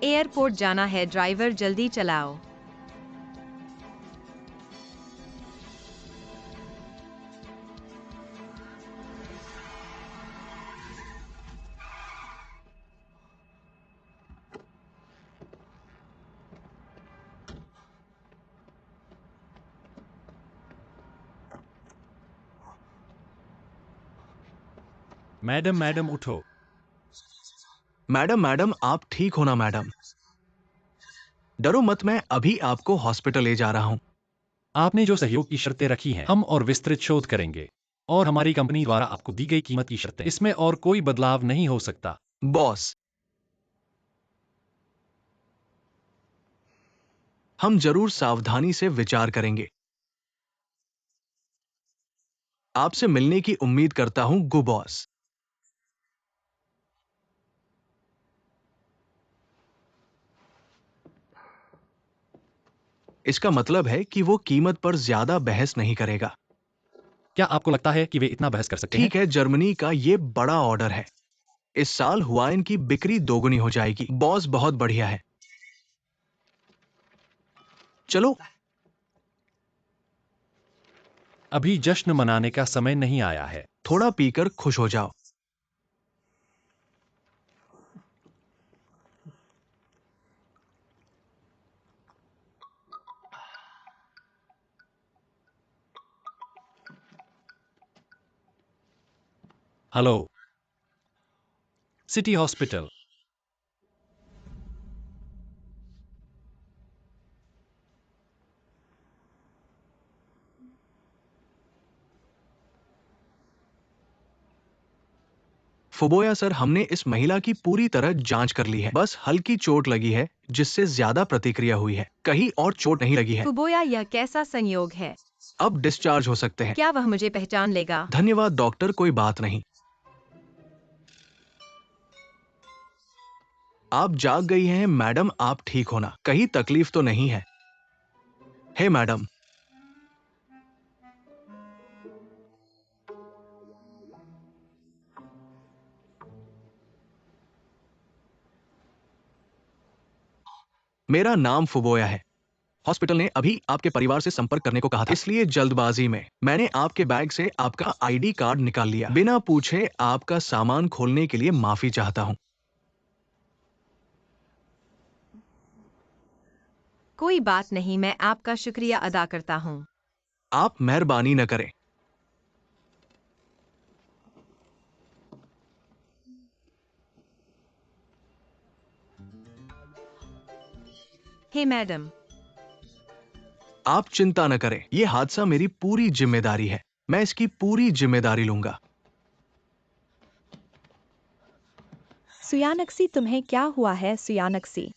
Airport जाना है, driver जल्दी चलाओ। मैडम मैडम उठो। मैडम मैडम आप ठीक हो ना मैडम? डरो मत, मैं अभी आपको हॉस्पिटल ले जा रहा हूं। आपने जो सहयोग की शर्तें रखी हैं, हम और विस्तृत शोध करेंगे और हमारी कंपनी द्वारा आपको दी गई कीमत की शर्तें, इसमें और कोई बदलाव नहीं हो सकता। बॉस, हम जरूर सावधानी से विचार करेंगे। आपसे मिलने की उम्मीद करता हूं, गु बॉस। इसका मतलब है कि वो कीमत पर ज्यादा बहस नहीं करेगा। क्या आपको लगता है कि वे इतना बहस कर सकते हैं? ठीक है, जर्मनी का ये बड़ा ऑर्डर है। इस साल हुआइन की बिक्री दोगुनी हो जाएगी। बॉस बहुत बढ़िया है। चलो। अभी जश्न मनाने का समय नहीं आया है। थोड़ा पीकर खुश हो जाओ। Hello, city hospital. फुबोया सर, हमने इस महिला की पूरी तरह जांच कर ली है। बस हल्की चोट लगी है, जिससे ज्यादा प्रतिक्रिया हुई है। कहीं और चोट नहीं लगी है। फुबोया, यह कैसा संयोग है? अब डिस्चार्ज हो सकते हैं। क्या वह मुझे पहचान लेगा? धन्यवाद डॉक्टर, कोई बात नहीं। आप जाग गई हैं मैडम, आप ठीक हो ना? कहीं तकलीफ तो नहीं है? हे मैडम। मेरा नाम फुबोया है। हॉस्पिटल ने अभी आपके परिवार से संपर्क करने को कहा था, इसलिए जल्दबाजी में मैंने आपके बैग से आपका आईडी कार्ड निकाल लिया। बिना पूछे आपका सामान खोलने के लिए माफी चाहता हूं। कोई बात नहीं, मैं आपका शुक्रिया अदा करता हूँ। आप मेहरबानी न करें। हे मैडम। आप चिंता न करें, यह हादसा मेरी पूरी जिम्मेदारी है। मैं इसकी पूरी जिम्मेदारी लूंगा। सुयानक्सी, तुम्हें क्या हुआ है सुयानक्सी?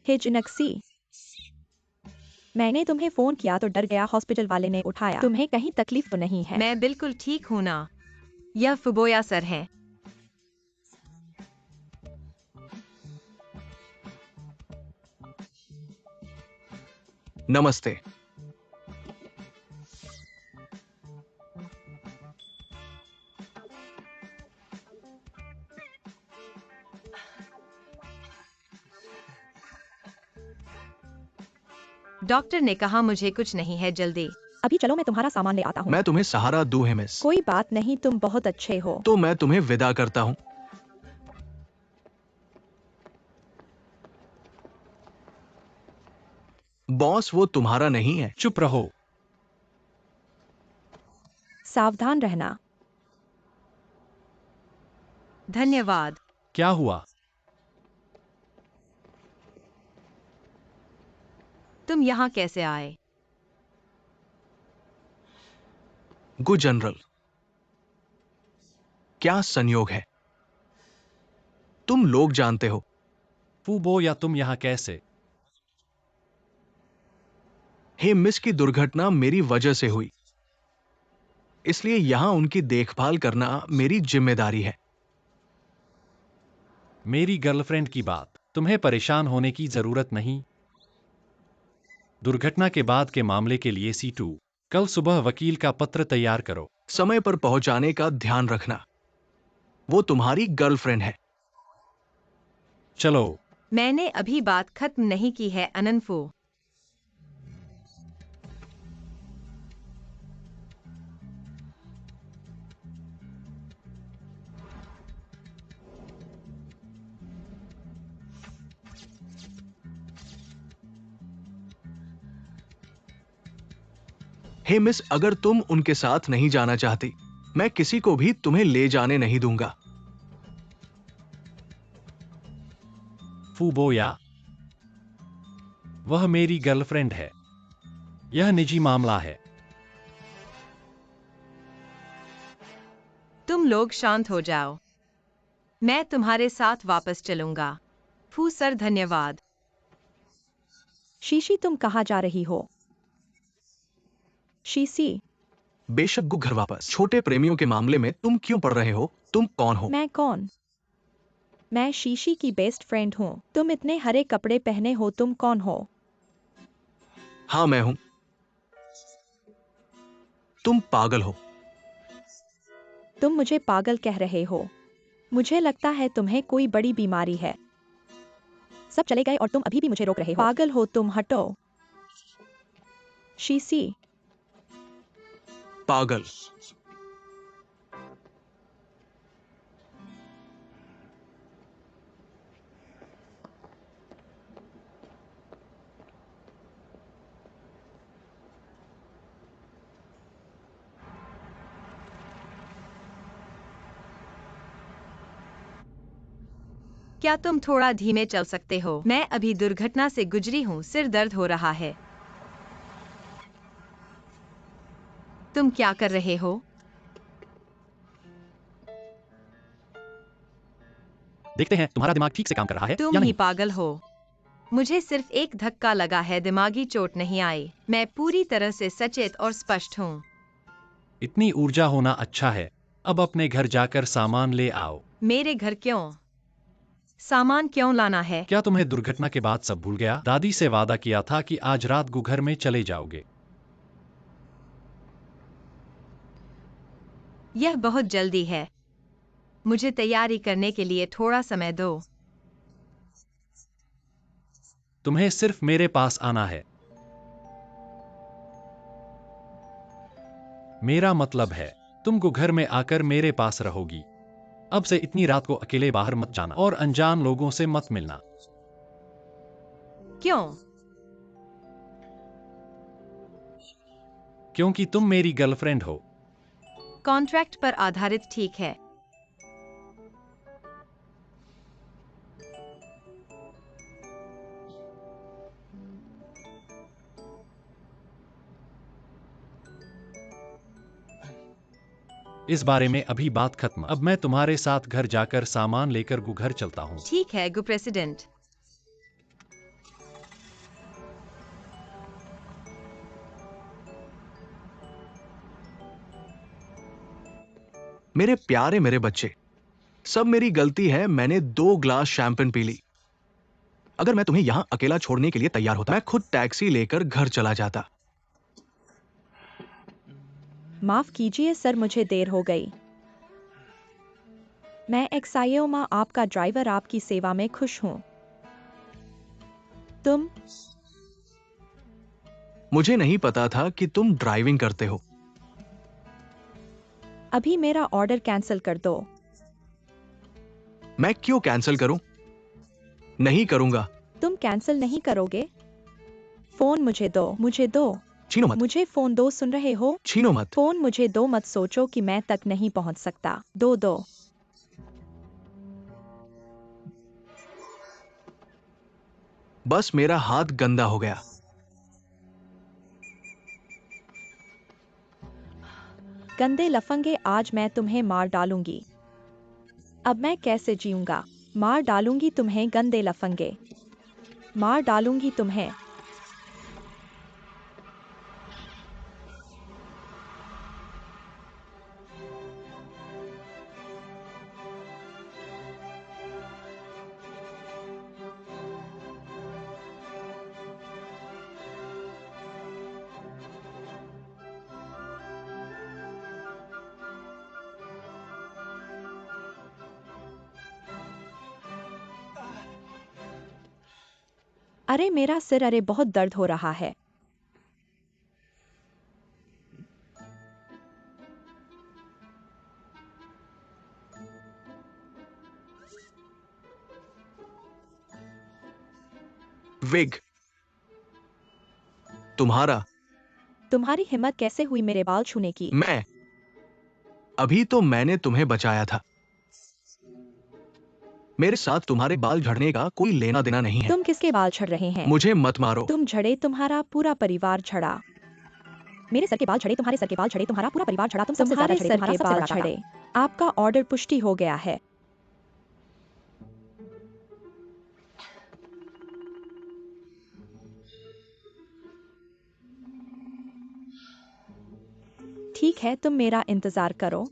हे जुनक्सी, मैंने तुम्हें फोन किया तो डर गया, हॉस्पिटल वाले ने उठाया। तुम्हें कहीं तकलीफ तो नहीं है? मैं बिल्कुल ठीक हूँ ना। यह फुबोया सर हैं। नमस्ते। डॉक्टर ने कहा मुझे कुछ नहीं है, जल्दी। अभी चलो, मैं तुम्हारा सामान ले आता हूँ। मैं तुम्हें सहारा दूं है मिस। कोई बात नहीं, तुम बहुत अच्छे हो। तो मैं तुम्हें विदा करता हूं। बॉस, वो तुम्हारा नहीं है। चुप रहो। सावधान रहना। धन्यवाद। क्या हुआ? तुम यहाँ कैसे आए? गु जनरल, क्या संयोग है? तुम लोग जानते हो। फूबो, या तुम यहाँ कैसे? हे मिस की दुर्घटना मेरी वजह से हुई, इसलिए यहां उनकी देखभाल करना मेरी जिम्मेदारी है। मेरी गर्लफ्रेंड की बात, तुम्हें परेशान होने की जरूरत नहीं। दुर्घटना के बाद के मामले के लिए C2 कल सुबह वकील का पत्र तैयार करो। समय पर पहुंचाने का ध्यान रखना। वो तुम्हारी गर्लफ्रेंड है। चलो। मैंने अभी बात खत्म नहीं की है अननफू। हे मिस, अगर तुम उनके साथ नहीं जाना चाहती, मैं किसी को भी तुम्हें ले जाने नहीं दूंगा। फूबोया, वह मेरी गर्लफ्रेंड है। यह निजी मामला है। तुम लोग शांत हो जाओ। मैं तुम्हारे साथ वापस चलूंगा। फू सर, धन्यवाद। शीशी, तुम कहाँ जा रही हो? शीशी, बेशक गु, घर वापस। छोटे प्रेमियों के मामले में तुम क्यों पढ़ रहे हो? तुम कौन हो? मैं कौन? मैं शीशी की बेस्ट फ्रेंड हूँ। तुम इतने हरे कपड़े पहने हो, तुम कौन हो? हाँ, मैं हूं। तुम पागल हो। तुम मुझे पागल कह रहे हो? मुझे लगता है तुम्हें कोई बड़ी बीमारी है। सब चले गए और तुम अभी भी मुझे रोक रहे हो। पागल हो तुम, हटो। शीशी, पागल। क्या तुम थोड़ा धीमे चल सकते हो? मैं अभी दुर्घटना से गुजरी हूँ, सिर दर्द हो रहा है। तुम क्या कर रहे हो? देखते हैं तुम्हारा दिमाग ठीक से काम कर रहा है तुम या ही नहीं। पागल हो। मुझे सिर्फ एक धक्का लगा है, दिमागी चोट नहीं आई। मैं पूरी तरह से सचेत और स्पष्ट हूँ। इतनी ऊर्जा होना अच्छा है। अब अपने घर जाकर सामान ले आओ। मेरे घर क्यों? सामान क्यों लाना है? क्या तुम्हें दुर्घटना के बाद सब भूल गया? दादी से वादा किया था कि आज रात को घर में चले जाओगे। यह बहुत जल्दी है। मुझे तैयारी करने के लिए थोड़ा समय दो। तुम्हें सिर्फ मेरे पास आना है। मेरा मतलब है, तुमको घर में आकर मेरे पास रहोगी। अब से इतनी रात को अकेले बाहर मत जाना और अनजान लोगों से मत मिलना। क्यों? क्योंकि तुम मेरी गर्लफ्रेंड हो। कॉन्ट्रैक्ट पर आधारित, ठीक है। इस बारे में अभी बात खत्म। अब मैं तुम्हारे साथ घर जाकर सामान लेकर घर चलता हूँ। ठीक है गु प्रेसिडेंट। मेरे प्यारे मेरे बच्चे, सब मेरी गलती है। मैंने 2 ग्लास शैंपेन पी ली। अगर मैं तुम्हें यहां अकेला छोड़ने के लिए तैयार होता, मैं खुद टैक्सी लेकर घर चला जाता। माफ कीजिए सर, मुझे देर हो गई। मैं एक्सायोमा, आपका ड्राइवर, आपकी सेवा में खुश हूँ। तुम? मुझे नहीं पता था कि तुम ड्राइविंग करते हो। अभी मेरा ऑर्डर कैंसिल कर दो। मैं क्यों कैंसिल करूं? नहीं करूंगा। तुम कैंसिल नहीं करोगे? फोन मुझे दो, मुझे दो। छीनो मत। मुझे फोन दो, सुन रहे हो? छीनो मत। फोन मुझे दो, मत सोचो कि मैं तक नहीं पहुंच सकता। दो दो। बस मेरा हाथ गंदा हो गया। गंदे लफंगे, आज मैं तुम्हें मार डालूंगी। अब मैं कैसे जीऊंगा? मार डालूंगी तुम्हें, गंदे लफंगे। मार डालूंगी तुम्हें। अरे मेरा सिर, अरे बहुत दर्द हो रहा है। विग, तुम्हारी हिम्मत कैसे हुई मेरे बाल छूने की? मैं अभी तो मैंने तुम्हें बचाया था। मेरे साथ तुम्हारे बाल झड़ने का कोई लेना देना नहीं है। तुम किसके बाल झड़ रहे हैं? मुझे मत मारो। तुम झड़े, तुम्हारा पूरा परिवार झड़ा। मेरे सर के बाल झड़े, तुम्हारे सर के बाल झड़े, तुम्हारा पूरा परिवार झड़ा, तुम सबसे ज्यादा झड़े, तुम्हारा सबसे बड़ा झड़े। आपका ऑर्डर पुष्टि हो गया है। ठीक है, तुम मेरा इंतजार करो।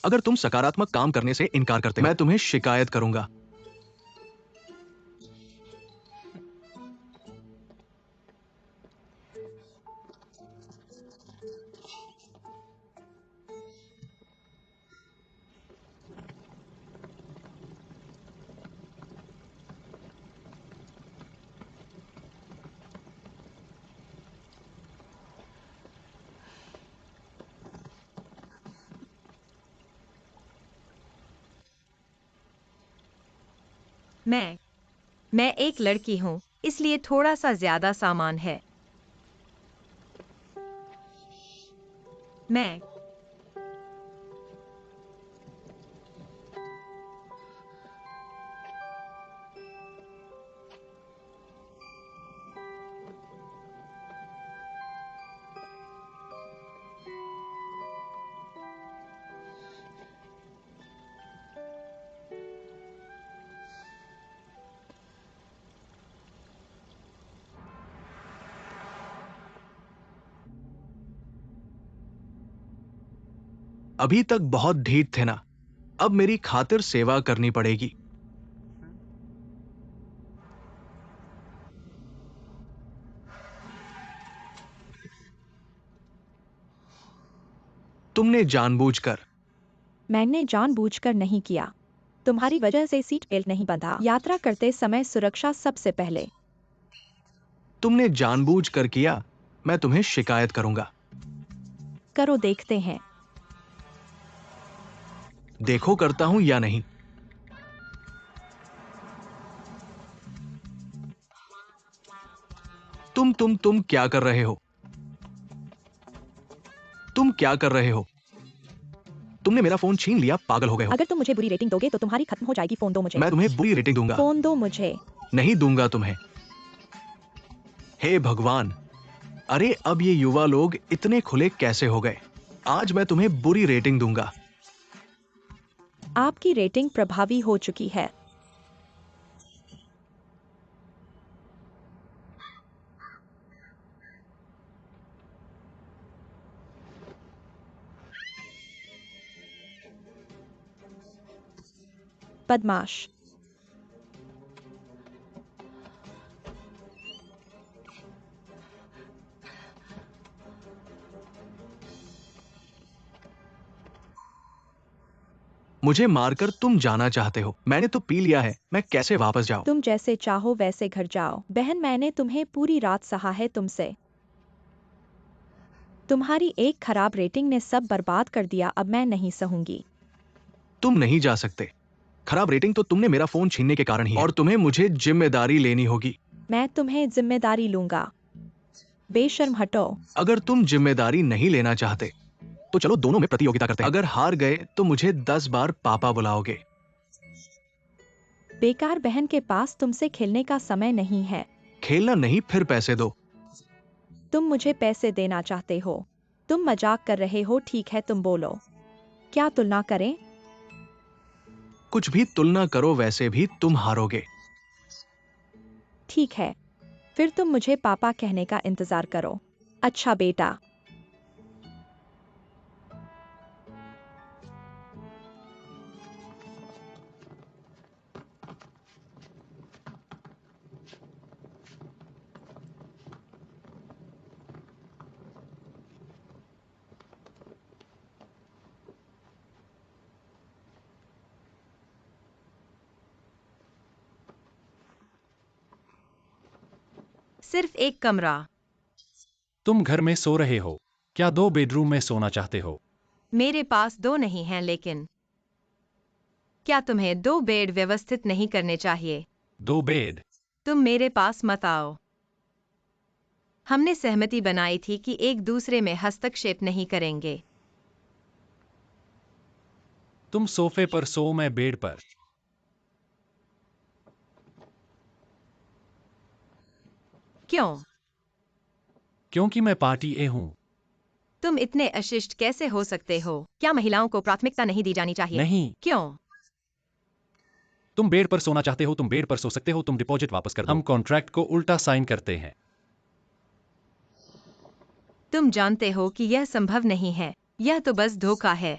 अगर तुम सकारात्मक काम करने से इनकार करते हो, मैं तुम्हें शिकायत करूंगा। मैं एक लड़की हूँ, इसलिए थोड़ा सा ज्यादा सामान है। मैं अभी तक बहुत ढीठ थे ना, अब मेरी खातिर सेवा करनी पड़ेगी। तुमने जानबूझकर। मैंने जानबूझकर नहीं किया। तुम्हारी वजह से सीट बेल्ट नहीं बंधा। यात्रा करते समय सुरक्षा सबसे पहले। तुमने जानबूझकर किया। मैं तुम्हें शिकायत करूंगा। करो, देखते हैं। देखो करता हूं या नहीं। तुम क्या कर रहे हो? तुम क्या कर रहे हो? तुमने मेरा फोन छीन लिया, पागल हो गए हो। अगर तुम मुझे बुरी रेटिंग दोगे तो तुम्हारी खत्म हो जाएगी। फोन दो मुझे। मैं तुम्हें बुरी रेटिंग दूंगा। फोन दो मुझे। नहीं दूंगा तुम्हें। हे भगवान, अरे अब ये युवा लोग इतने खुले कैसे हो गए? आज मैं तुम्हें बुरी रेटिंग दूंगा। आपकी रेटिंग प्रभावी हो चुकी है। बदमाश। मुझे मारकर तुम जाना चाहते हो। मैंने तो पी लिया है, मैं कैसे वापस जाऊं? तुम जैसे चाहो वैसे घर जाओ। बहन, मैंने तुम्हें पूरी रात सहा है तुमसे। तुम्हारी एक खराब रेटिंग ने सब बर्बाद कर दिया। अब मैं नहीं सहूंगी। तुम नहीं जा सकते। खराब रेटिंग तो तुमने मेरा फोन छीनने के कारण ही है, और तुम्हें मुझे जिम्मेदारी लेनी होगी। मैं तुम्हें जिम्मेदारी लूंगा। बेशर्म, हटो। अगर तुम जिम्मेदारी नहीं लेना चाहते तो चलो दोनों में प्रतियोगिता करते हैं। अगर हार गए तो मुझे 10 बार पापा बुलाओगे। बेकार, बहन के पास तुमसे खेलने का समय नहीं है। खेलना नहीं, फिर पैसे दो। तुम मुझे पैसे देना चाहते हो? तुम मजाक कर रहे हो? ठीक है, तुम बोलो। क्या तुलना करें? कुछ भी तुलना करो, वैसे भी तुम हारोगे। ठीक है, फिर तुम मुझे पापा कहने का इंतजार करो। अच्छा बेटा। सिर्फ एक कमरा। तुम घर में सो रहे हो, क्या 2 बेडरूम में सोना चाहते हो? मेरे पास 2 नहीं हैं, लेकिन क्या तुम्हें 2 बेड व्यवस्थित नहीं करने चाहिए? 2 बेड? तुम मेरे पास मत आओ। हमने सहमति बनाई थी कि एक दूसरे में हस्तक्षेप नहीं करेंगे। तुम सोफे पर सो, मैं बेड पर। क्यों? क्योंकि मैं पार्टी ए हूं। तुम इतने अशिष्ट कैसे हो सकते हो? क्या महिलाओं को प्राथमिकता नहीं दी जानी चाहिए? नहीं। क्यों? तुम बेड पर सोना चाहते हो, तुम बेड पर सो सकते हो, तुम डिपॉजिट वापस कर दो। हम कॉन्ट्रैक्ट को उल्टा साइन करते हैं। तुम जानते हो कि यह संभव नहीं है। यह तो बस धोखा है।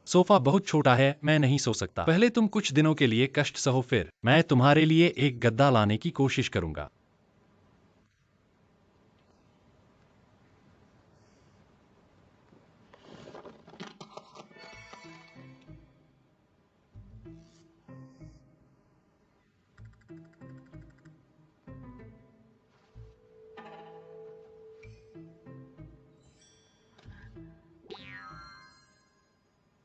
सोफा बहुत छोटा है, मैं नहीं सो सकता। पहले तुम कुछ दिनों के लिए कष्ट सहो, फिर मैं तुम्हारे लिए एक गद्दा लाने की कोशिश करूंगा।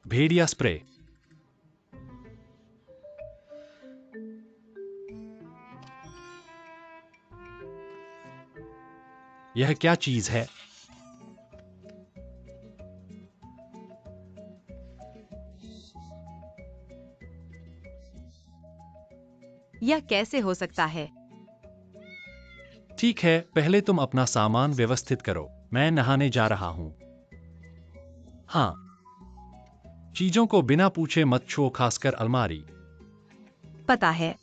भेड़िया स्प्रे। यह क्या चीज है? यह कैसे हो सकता है? ठीक है, पहले तुम अपना सामान व्यवस्थित करो, मैं नहाने जा रहा हूं। हाँ, चीजों को बिना पूछे मत छुओ, खासकर अलमारी। पता है।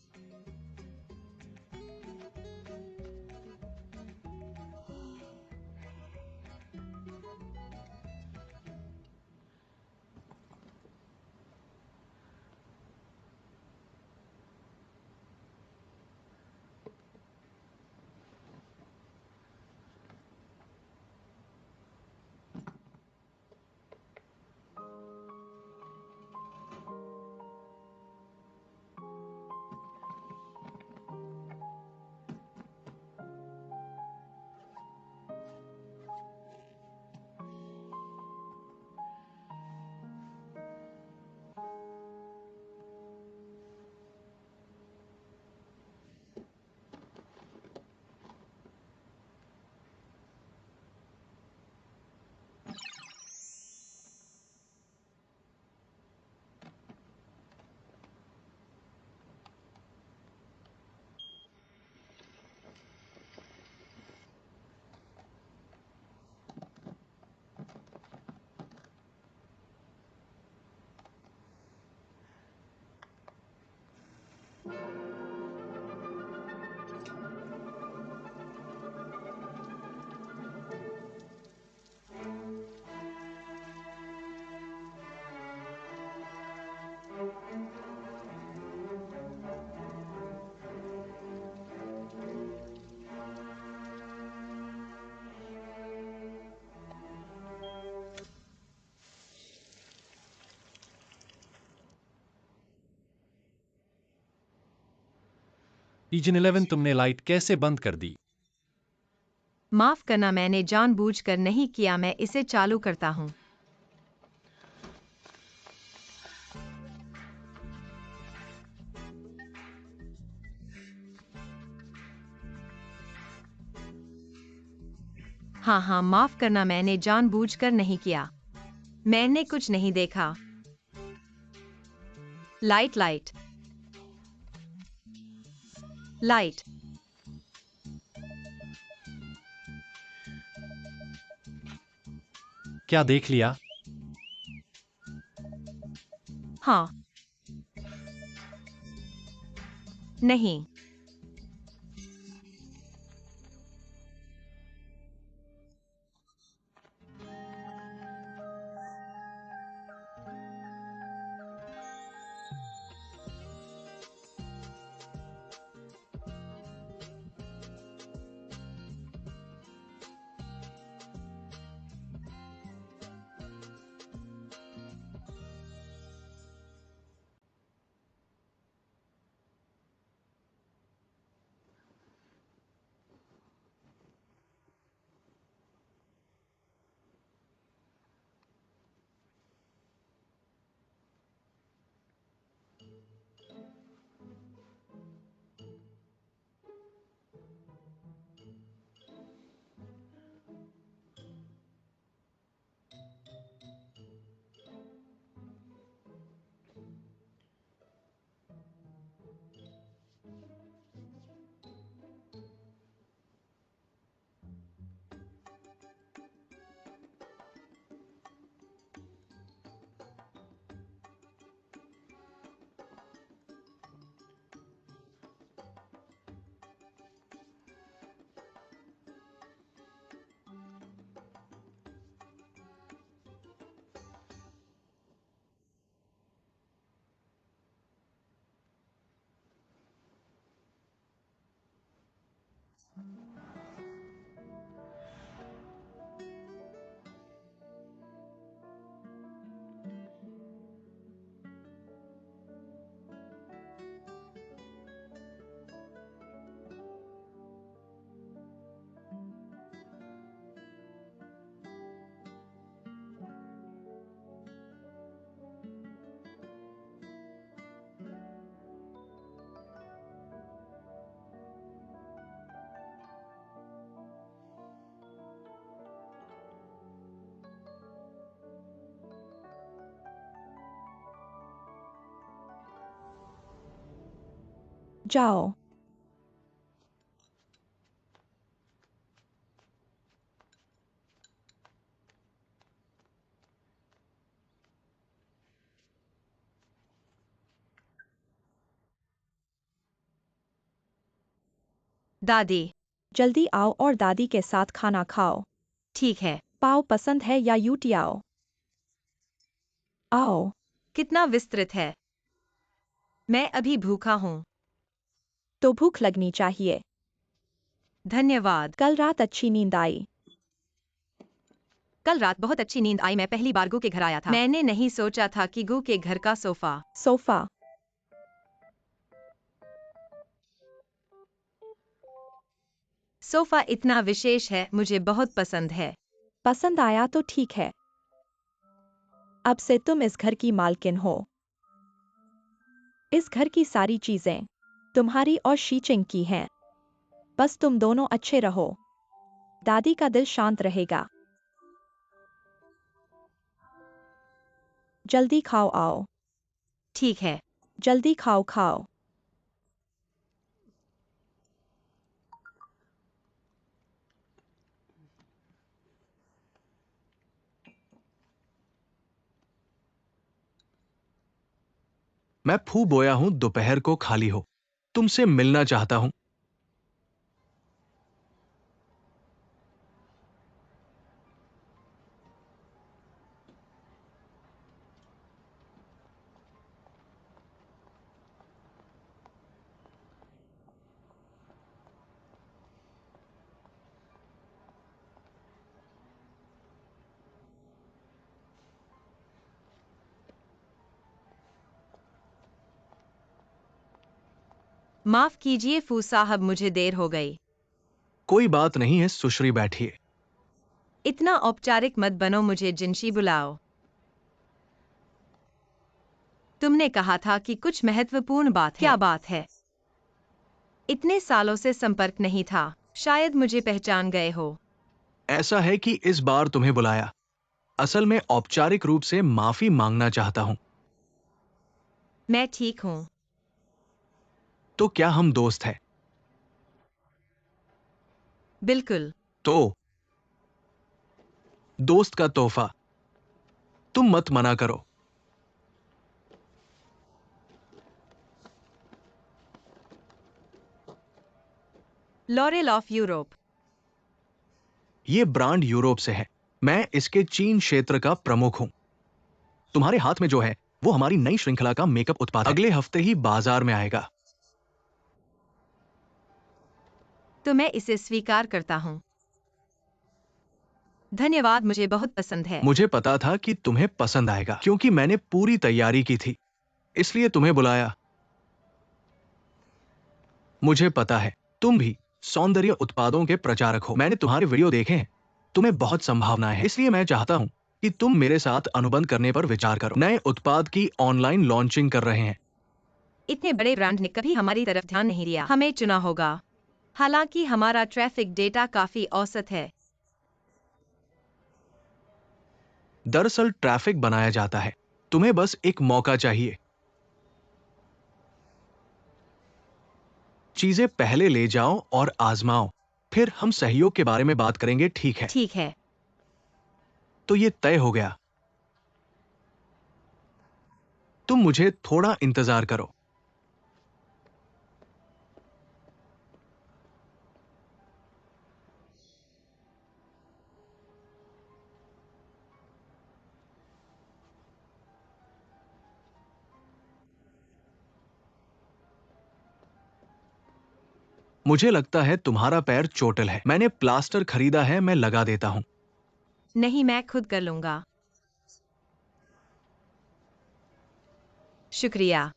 ईजन 11, तुमने लाइट कैसे बंद कर दी? माफ करना, मैंने जानबूझकर नहीं किया। मैं इसे चालू करता हूँ। हाँ हाँ, माफ करना, मैंने जानबूझकर नहीं किया। मैंने कुछ नहीं देखा। Light light light. क्या देख लिया? हाँ। नहीं। जाओ। दादी। जल्दी आओ और दादी के साथ खाना खाओ। ठीक है। पाव पसंद है या यूटियाओ? आओ। कितना विस्तृत है। मैं अभी भूखा हूँ। तो भूख लगनी चाहिए। धन्यवाद। कल रात अच्छी नींद आई? कल रात बहुत अच्छी नींद आई। मैं पहली बार गू के घर आया था। मैंने नहीं सोचा था कि गू के घर का सोफा। सोफा। सोफा इतना विशेष है, मुझे बहुत पसंद है। पसंद आया तो ठीक है। अब से तुम इस घर की मालकिन हो। इस घर की सारी चीजें तुम्हारी और शीचिंग की हैं। बस तुम दोनों अच्छे रहो। दादी का दिल शांत रहेगा। जल्दी खाओ आओ। ठीक है। जल्दी खाओ खाओ। मैं फू बोया हूं दोपहर को खाली हो। तुमसे मिलना चाहता हूं। माफ कीजिए फू साहब, मुझे देर हो गई। कोई बात नहीं है, सुश्री बैठिए। इतना औपचारिक मत बनो, मुझे जिंशी बुलाओ। तुमने कहा था कि कुछ महत्वपूर्ण बात है। क्या बात है? इतने सालों से संपर्क नहीं था, शायद मुझे पहचान गए हो। ऐसा है कि इस बार तुम्हें बुलाया। असल में औपचारिक रूप से माफी मांगना चाहता हूं। मैं ठीक हूँ। तो क्या हम दोस्त हैं? बिल्कुल। तो दोस्त का तोहफा। तुम मत मना करो। Laurel of Europe. ये ब्रांड यूरोप से है। मैं इसके चीन क्षेत्र का प्रमुख हूं। तुम्हारे हाथ में जो है वो हमारी नई श्रृंखला का मेकअप उत्पाद है। अगले हफ्ते ही बाजार में आएगा। तो मैं इसे स्वीकार करता हूँ। धन्यवाद, मुझे बहुत पसंद है। मुझे पता था कि तुम्हें पसंद आएगा क्योंकि मैंने पूरी तैयारी की थी, इसलिए तुम्हें बुलाया। मुझे पता है तुम भी सौंदर्य उत्पादों के प्रचारक हो। मैंने तुम्हारे वीडियो देखे हैं। तुम्हें बहुत संभावनाएं हैं, इसलिए मैं चाहता हूं कि तुम मेरे साथ अनुबंध करने पर विचार करो। नए उत्पाद की ऑनलाइन लॉन्चिंग कर रहे हैं। इतने बड़े ब्रांड ने कभी हमारी तरफ ध्यान नहीं दिया। हमें चुना होगा। हालांकि हमारा ट्रैफिक डेटा काफी औसत है। दरअसल ट्रैफिक बनाया जाता है। तुम्हें बस एक मौका चाहिए। चीजें पहले ले जाओ और आजमाओ, फिर हम सहयोग के बारे में बात करेंगे, ठीक है? ठीक है। तो ये तय हो गया। तुम मुझे थोड़ा इंतजार करो। मुझे लगता है तुम्हारा पैर चोटिल है। मैंने प्लास्टर खरीदा है, मैं लगा देता हूं। नहीं, मैं खुद कर लूंगा। शुक्रिया।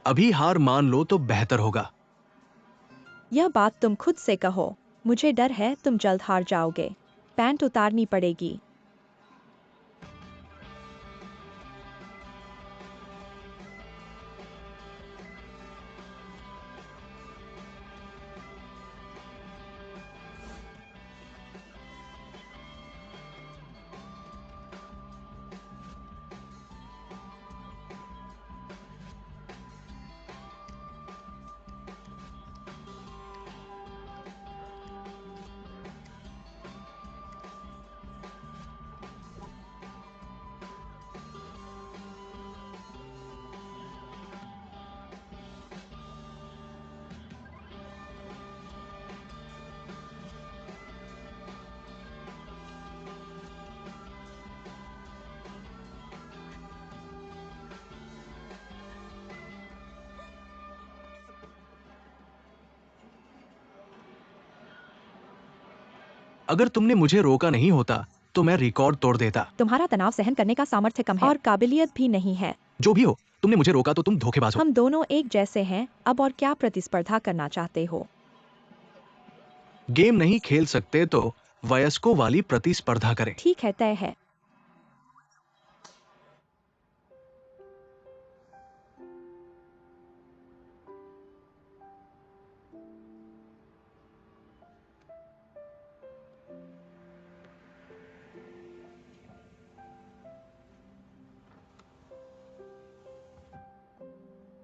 अभी हार मान लो तो बेहतर होगा। यह बात तुम खुद से कहो। मुझे डर है तुम जल्द हार जाओगे। पैंट उतारनी पड़ेगी। अगर तुमने मुझे रोका नहीं होता तो मैं रिकॉर्ड तोड़ देता। तुम्हारा तनाव सहन करने का सामर्थ्य कम है और काबिलियत भी नहीं है। जो भी हो, तुमने मुझे रोका तो तुम धोखेबाज हो। हम दोनों एक जैसे हैं, अब और क्या प्रतिस्पर्धा करना चाहते हो? गेम नहीं खेल सकते तो वयस्कों वाली प्रतिस्पर्धा करें। ठीक है, तय है।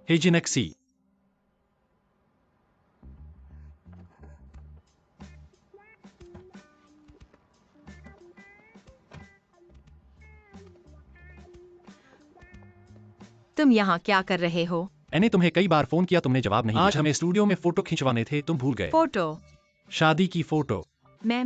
हेजिनक्सी। तुम यहाँ क्या कर रहे हो? मैंने तुम्हें कई बार फोन किया, तुमने जवाब नहीं दिया। आज हमें स्टूडियो में फोटो खिंचवाने थे, तुम भूल गए। फोटो? शादी की फोटो। मैं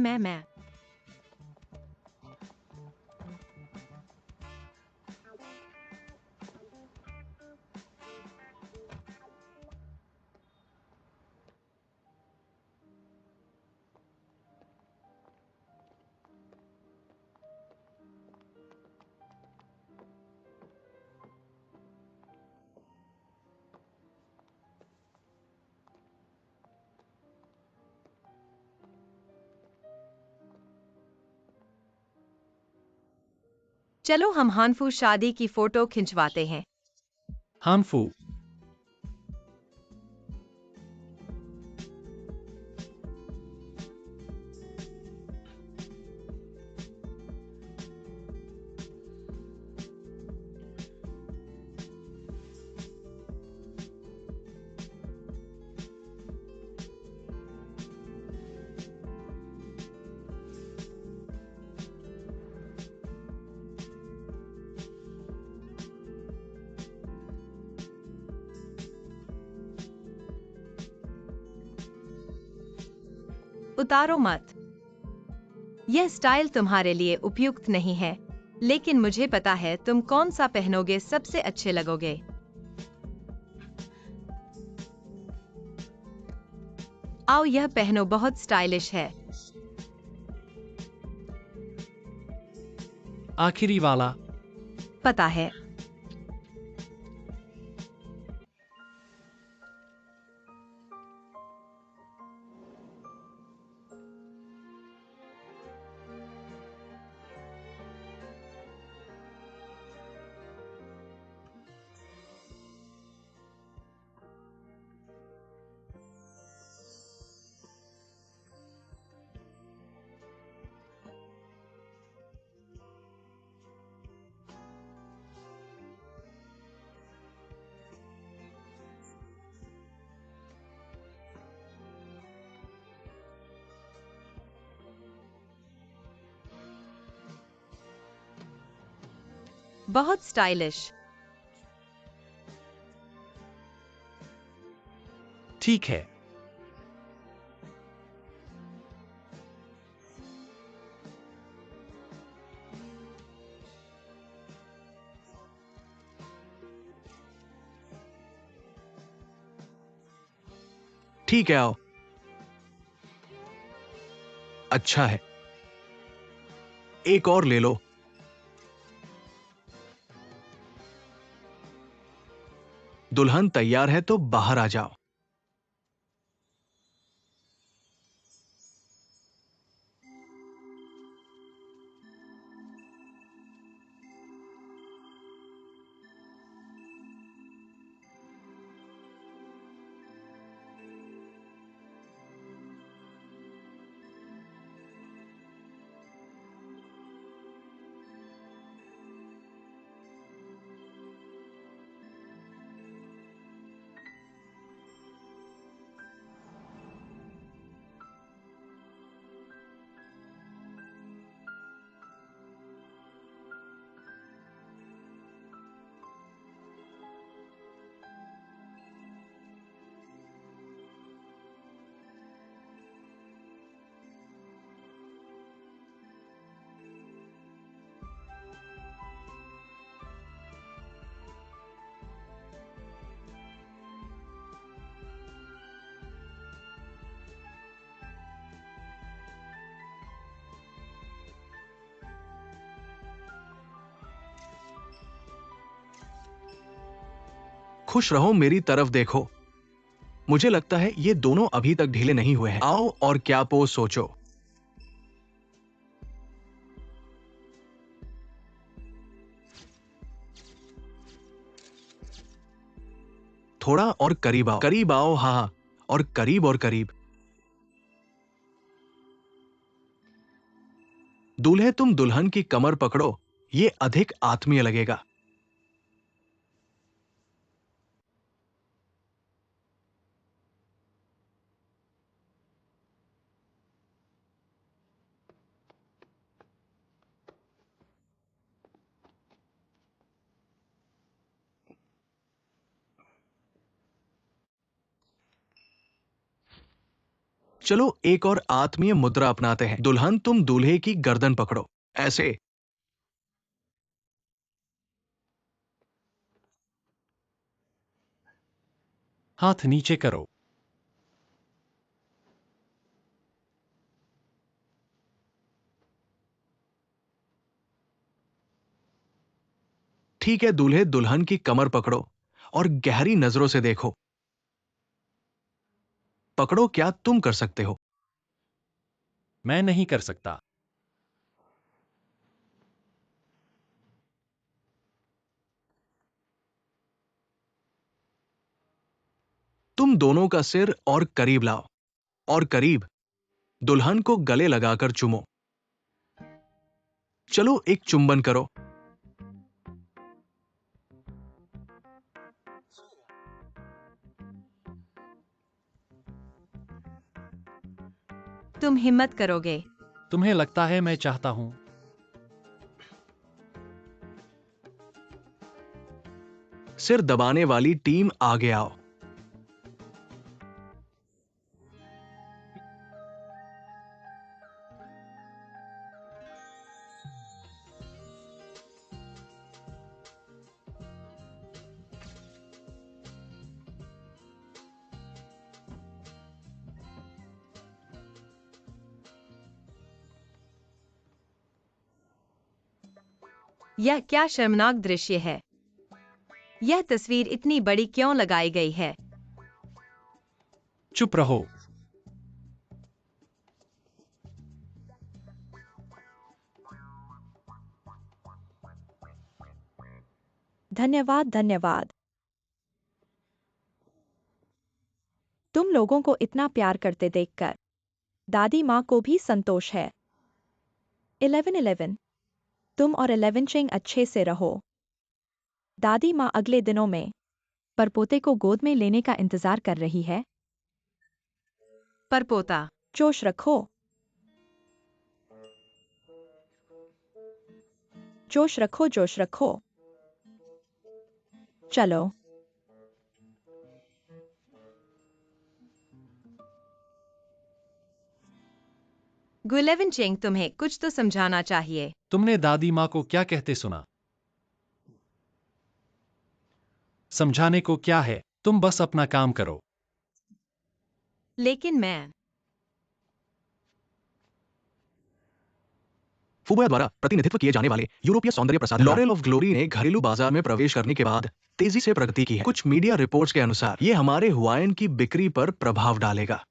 चलो हम हानफू शादी की फोटो खिंचवाते हैं। हानफू। उतारो मत। यह स्टाइल तुम्हारे लिए उपयुक्त नहीं है, लेकिन मुझे पता है तुम कौन सा पहनोगे सबसे अच्छे लगोगे। आओ यह पहनो, बहुत स्टाइलिश है। आखिरी वाला। पता है। बहुत स्टाइलिश। ठीक है। ठीक है, आओ। अच्छा है, एक और ले लो। दुल्हन तैयार है तो बाहर आ जाओ। खुश रहो, मेरी तरफ देखो। मुझे लगता है ये दोनों अभी तक ढीले नहीं हुए हैं। आओ और क्या पोज सोचो। थोड़ा और करीब आओ, करीब आओ, हाँ, और करीब और करीब। दूल्हे, तुम दुल्हन की कमर पकड़ो, ये अधिक आत्मीय लगेगा। चलो एक और आत्मीय मुद्रा अपनाते हैं। दुल्हन, तुम दूल्हे की गर्दन पकड़ो, ऐसे। हाथ नीचे करो। ठीक है दूल्हे, दुल्हन की कमर पकड़ो और गहरी नजरों से देखो। पकड़ो, क्या तुम कर सकते हो? मैं नहीं कर सकता। तुम दोनों का सिर और करीब लाओ, और करीब। दुल्हन को गले लगाकर चूमो। चलो एक चुंबन करो। तुम हिम्मत करोगे? तुम्हें लगता है मैं चाहता हूं? सिर दबाने वाली टीम, आगे आओ। यह क्या शर्मनाक दृश्य है। यह तस्वीर इतनी बड़ी क्यों लगाई गई है? चुप रहो। धन्यवाद, धन्यवाद। तुम लोगों को इतना प्यार करते देखकर दादी माँ को भी संतोष है। 11-11 तुम और 11 चिंग अच्छे से रहो। दादी माँ अगले दिनों में परपोते को गोद में लेने का इंतजार कर रही है। परपोता, जोश रखो, जोश रखो, जोश रखो। चलो। गुलेवन चिंग, तुम्हें कुछ तो समझाना चाहिए। तुमने दादी माँ को क्या कहते सुना? समझाने को क्या है, तुम बस अपना काम करो। लेकिन मैं फुबोया द्वारा प्रतिनिधित्व किए जाने वाले यूरोपीय सौंदर्य प्रसाधन लॉरेल ऑफ ग्लोरी ने घरेलू बाजार में प्रवेश करने के बाद तेजी से प्रगति की है। कुछ मीडिया रिपोर्ट्स के अनुसार ये हमारे हुआयन की बिक्री पर प्रभाव डालेगा।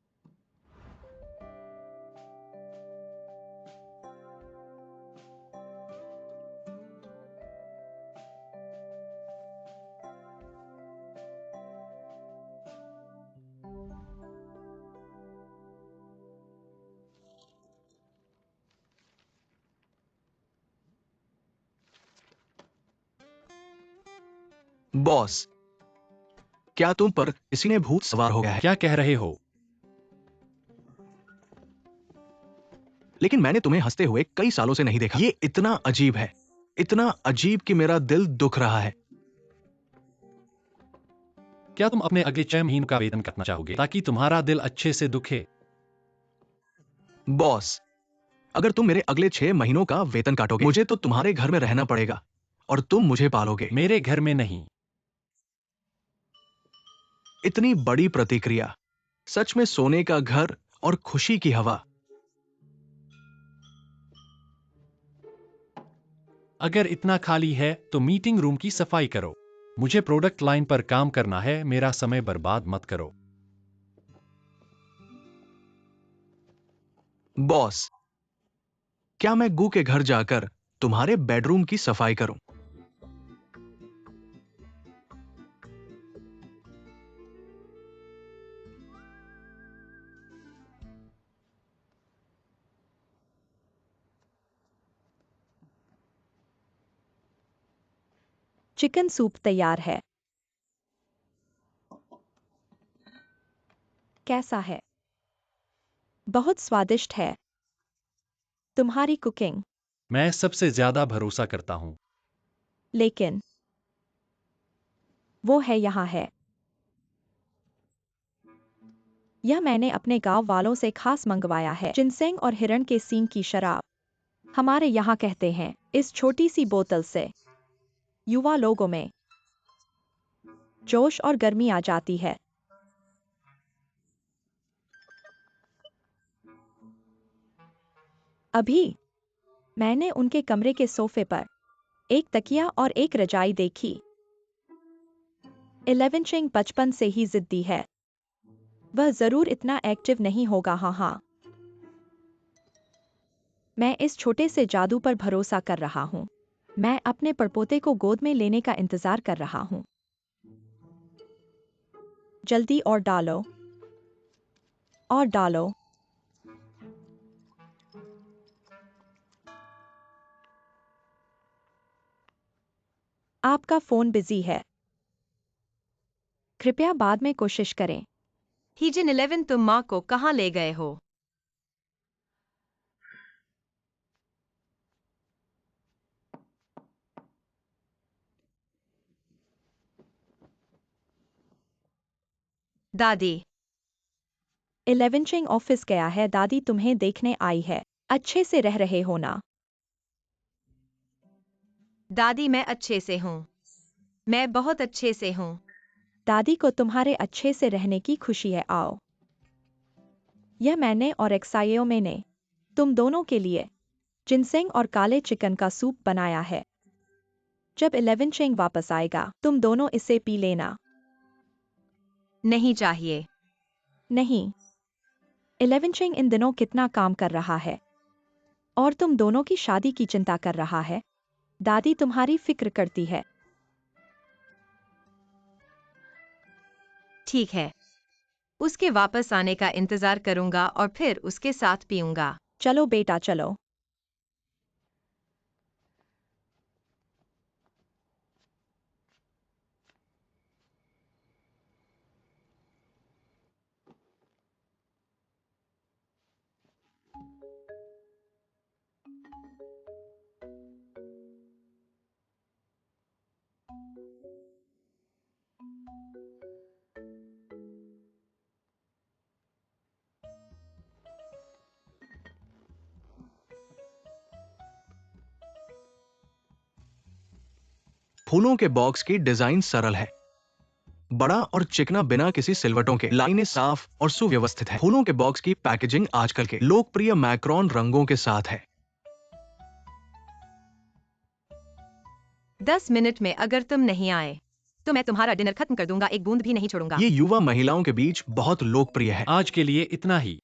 बॉस, क्या तुम पर किसी ने भूत सवार हो गया है? क्या कह रहे हो? लेकिन मैंने तुम्हें हंसते हुए कई सालों से नहीं देखा। ये इतना अजीब है, इतना अजीब कि मेरा दिल दुख रहा है। क्या तुम अपने अगले 6 महीनों का वेतन काटना चाहोगे ताकि तुम्हारा दिल अच्छे से दुखे? बॉस, अगर तुम मेरे अगले 6 महीनों का वेतन काटोगे, मुझे तो तुम्हारे घर में रहना पड़ेगा और तुम मुझे पालोगे। मेरे घर में नहीं। इतनी बड़ी प्रतिक्रिया, सच में सोने का घर और खुशी की हवा। अगर इतना खाली है तो मीटिंग रूम की सफाई करो। मुझे प्रोडक्ट लाइन पर काम करना है, मेरा समय बर्बाद मत करो। बॉस, क्या मैं गू के घर जाकर तुम्हारे बेडरूम की सफाई करूं? चिकन सूप तैयार है। कैसा है? बहुत स्वादिष्ट है। तुम्हारी कुकिंग। मैं सबसे ज्यादा भरोसा करता हूँ। लेकिन वो है यहाँ है। यह मैंने अपने गांव वालों से खास मंगवाया है। जिनसेंग और हिरण के सींग की शराब। हमारे यहाँ कहते हैं, इस छोटी सी बोतल से युवा लोगों में जोश और गर्मी आ जाती है। अभी मैंने उनके कमरे के सोफे पर एक तकिया और एक रजाई देखी। 11 चिंग बचपन से ही जिद्दी है। वह जरूर इतना एक्टिव नहीं होगा। हाँ हाँ, मैं इस छोटे से जादू पर भरोसा कर रहा हूँ। मैं अपने परपोते को गोद में लेने का इंतजार कर रहा हूँ। जल्दी और डालो और डालो। आपका फोन बिजी है। कृपया बाद में कोशिश करें। हीजन 11, तुम माँ को कहाँ ले गए हो? दादी। 11 चिंग ऑफिस गया है। दादी तुम्हें देखने आई है। अच्छे से रह रहे हो ना? दादी, मैं अच्छे से हूँ। मैं बहुत अच्छे से हूँ। दादी को तुम्हारे अच्छे से रहने की खुशी है। आओ। यह मैंने और एक्साइयो मैंने तुम दोनों के लिए जिनसेंग और काले चिकन का सूप बनाया है। जब 11 चिंग वापस आएगा, तुम दोनों इसे पी लेना। नहीं चाहिए। नहीं। 11 चिंग इन दिनों कितना काम कर रहा है और तुम दोनों की शादी की चिंता कर रहा है। दादी तुम्हारी फिक्र करती है। ठीक है। उसके वापस आने का इंतजार करूंगा और फिर उसके साथ पीऊंगा। चलो बेटा चलो। फूलों के बॉक्स की डिजाइन सरल है, बड़ा और चिकना, बिना किसी सिलवटों के। लाइनें साफ और सुव्यवस्थित है। फूलों के बॉक्स की पैकेजिंग आजकल के लोकप्रिय मैक्रोन रंगों के साथ है। 10 मिनट में अगर तुम नहीं आए तो मैं तुम्हारा डिनर खत्म कर दूंगा। एक बूंद भी नहीं छोड़ूंगा। ये युवा महिलाओं के बीच बहुत लोकप्रिय है। आज के लिए इतना ही।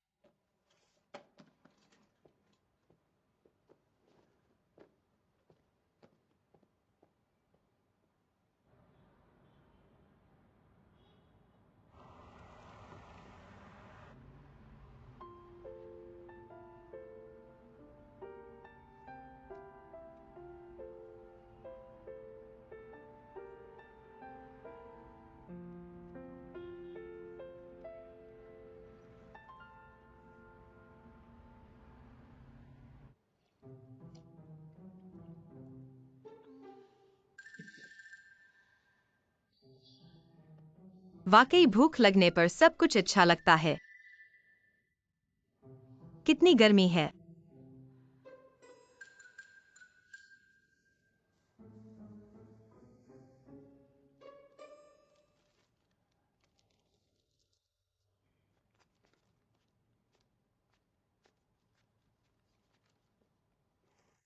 वाकई भूख लगने पर सब कुछ अच्छा लगता है। कितनी गर्मी है।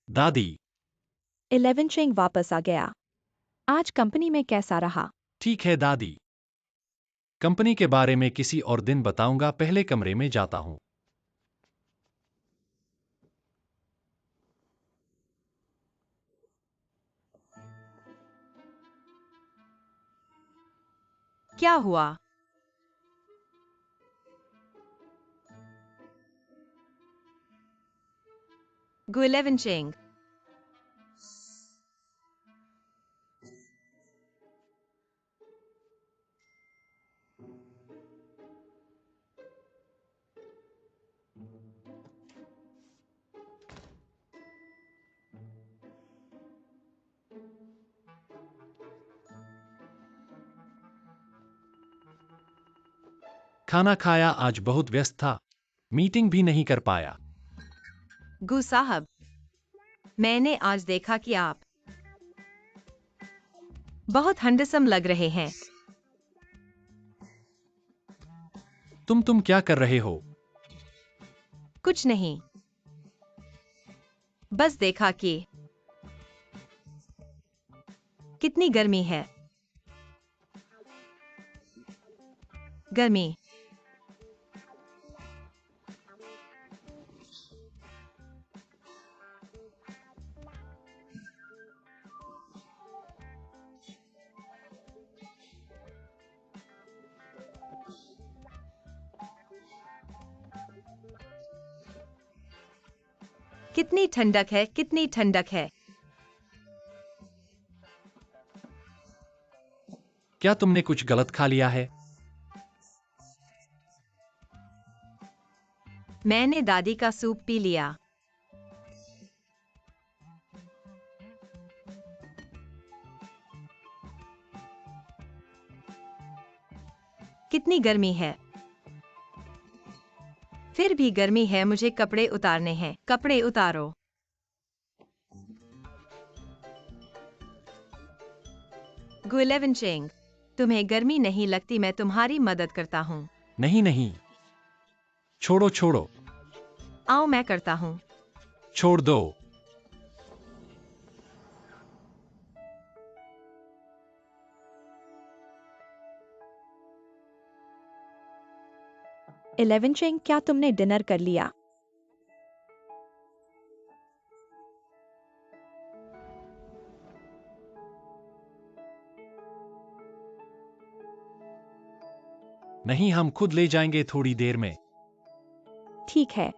दादी। 11 चिंग वापस आ गया। आज कंपनी में कैसा रहा? ठीक है दादी। कंपनी के बारे में किसी और दिन बताऊंगा, पहले कमरे में जाता हूं। क्या हुआ? Guilevin Cheng। खाना खाया, आज बहुत व्यस्त था, मीटिंग भी नहीं कर पाया। गु साहब, मैंने आज देखा कि आप बहुत हैंडसम लग रहे हैं। तुम क्या कर रहे हो? कुछ नहीं, बस देखा कि कितनी गर्मी है। गर्मी। कितनी ठंडक है, कितनी ठंडक है। क्या तुमने कुछ गलत खा लिया है? मैंने दादी का सूप पी लिया। कितनी गर्मी है। फिर भी गर्मी है, मुझे कपड़े उतारने हैं। कपड़े उतारो। गुइलेवन चेंग, तुम्हें गर्मी नहीं लगती? मैं तुम्हारी मदद करता हूँ। नहीं नहीं, छोड़ो छोड़ो। आओ, मैं करता हूँ। छोड़ दो। 11 चेंग, क्या तुमने डिनर कर लिया? नहीं, हम खुद ले जाएंगे थोड़ी देर में। ठीक है।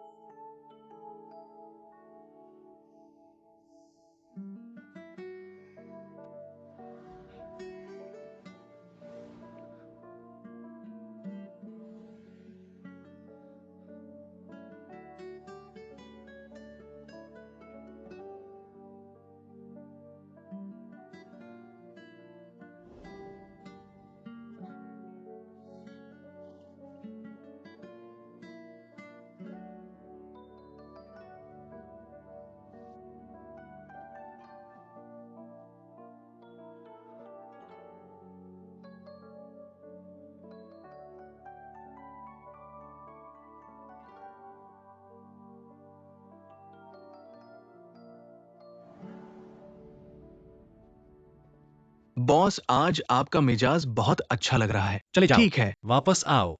बॉस, आज आपका मिजाज बहुत अच्छा लग रहा है। चले जाओ। ठीक है। वापस आओ।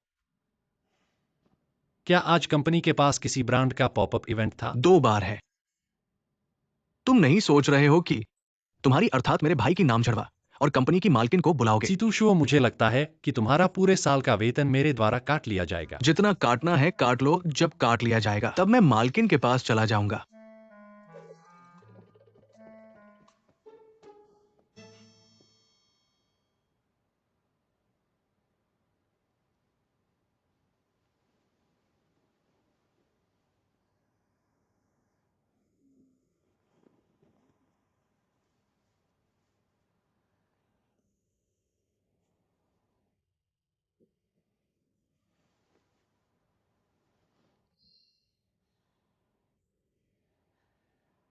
क्या आज कंपनी के पास किसी ब्रांड का पॉपअप इवेंट था? 2 बार है। तुम नहीं सोच रहे हो कि तुम्हारी अर्थात मेरे भाई की नाम चढ़वा और कंपनी की मालकिन को बुलाओगे? सीतूशुओ, मुझे लगता है कि तुम्हारा पूरे साल का वेतन मेरे द्वारा काट लिया जाएगा। जितना काटना है काट लो, जब काट लिया जाएगा तब मैं मालकिन के पास चला जाऊंगा।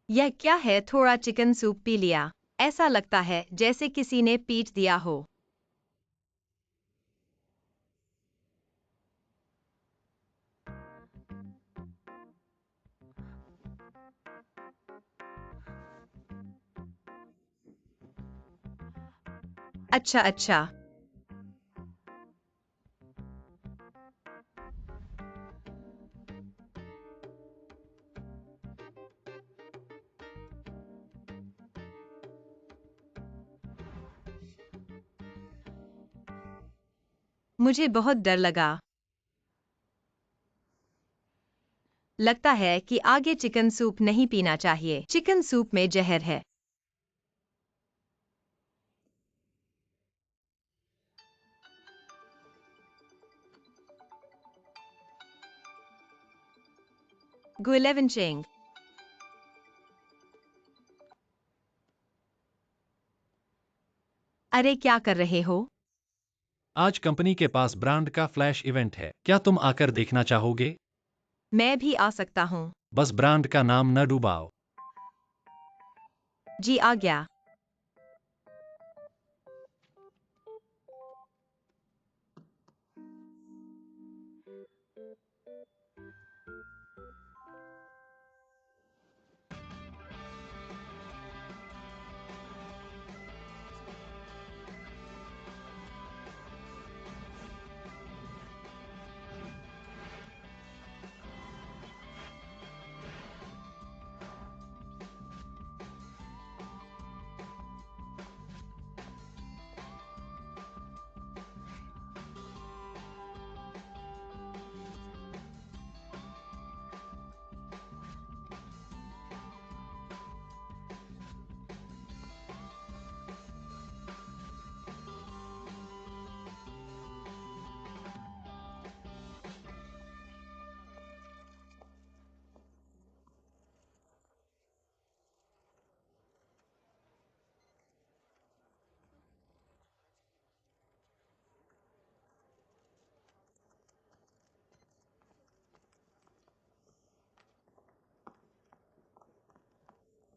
यह क्या है? थोड़ा चिकन सूप पी लिया। ऐसा लगता है जैसे किसी ने पीट दिया हो। अच्छा अच्छा। मुझे बहुत डर लगा। लगता है कि आगे चिकन सूप नहीं पीना चाहिए। चिकन सूप में जहर है। गुइलेवन चेंग। अरे क्या कर रहे हो? आज कंपनी के पास ब्रांड का फ्लैश इवेंट है, क्या तुम आकर देखना चाहोगे? मैं भी आ सकता हूँ। बस ब्रांड का नाम न डुबाओ। जी आ गया।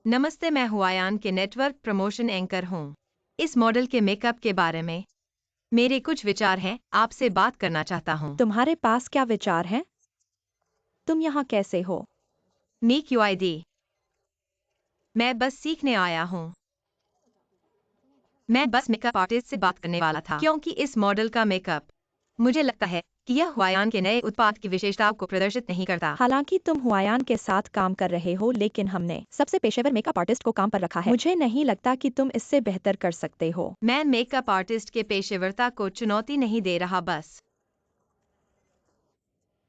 नमस्ते, मैं हुआयान के नेटवर्क प्रमोशन एंकर हूँ। इस मॉडल के मेकअप के बारे में मेरे कुछ विचार हैं, आपसे बात करना चाहता हूँ। तुम्हारे पास क्या विचार हैं? तुम यहाँ कैसे हो? Meek UID. मैं बस सीखने आया हूँ। मैं बस मेकअप आर्टिस्ट से बात करने वाला था, क्योंकि इस मॉडल का मेकअप मुझे लगता है कि यह हुआयान के नए उत्पाद की विशेषताओं को प्रदर्शित नहीं करता। हालांकि तुम हुआयान के साथ काम कर रहे हो, लेकिन हमने सबसे पेशेवर मेकअप आर्टिस्ट को काम पर रखा है। मुझे नहीं लगता कि तुम इससे बेहतर कर सकते हो। मैं मेकअप आर्टिस्ट के पेशेवरता को चुनौती नहीं दे रहा, बस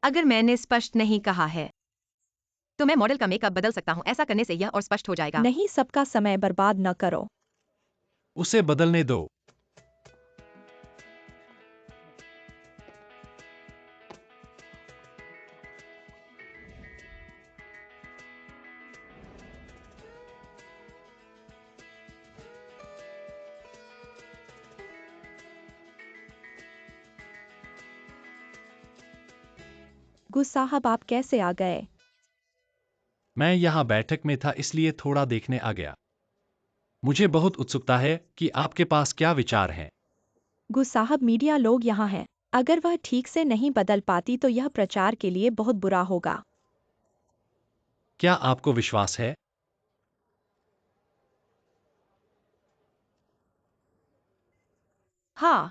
अगर मैंने स्पष्ट नहीं कहा है तो मैं मॉडल का मेकअप बदल सकता हूँ। ऐसा करने से यह और स्पष्ट हो जाएगा। नहीं, सबका समय बर्बाद न करो। उसे बदलने दो। गु साहब, आप कैसे आ गए? मैं यहाँ बैठक में था, इसलिए थोड़ा देखने आ गया। मुझे बहुत उत्सुकता है कि आपके पास क्या विचार हैं। गु साहब, मीडिया लोग यहाँ हैं। अगर वह ठीक से नहीं बदल पाती तो यह प्रचार के लिए बहुत बुरा होगा। क्या आपको विश्वास है? हाँ।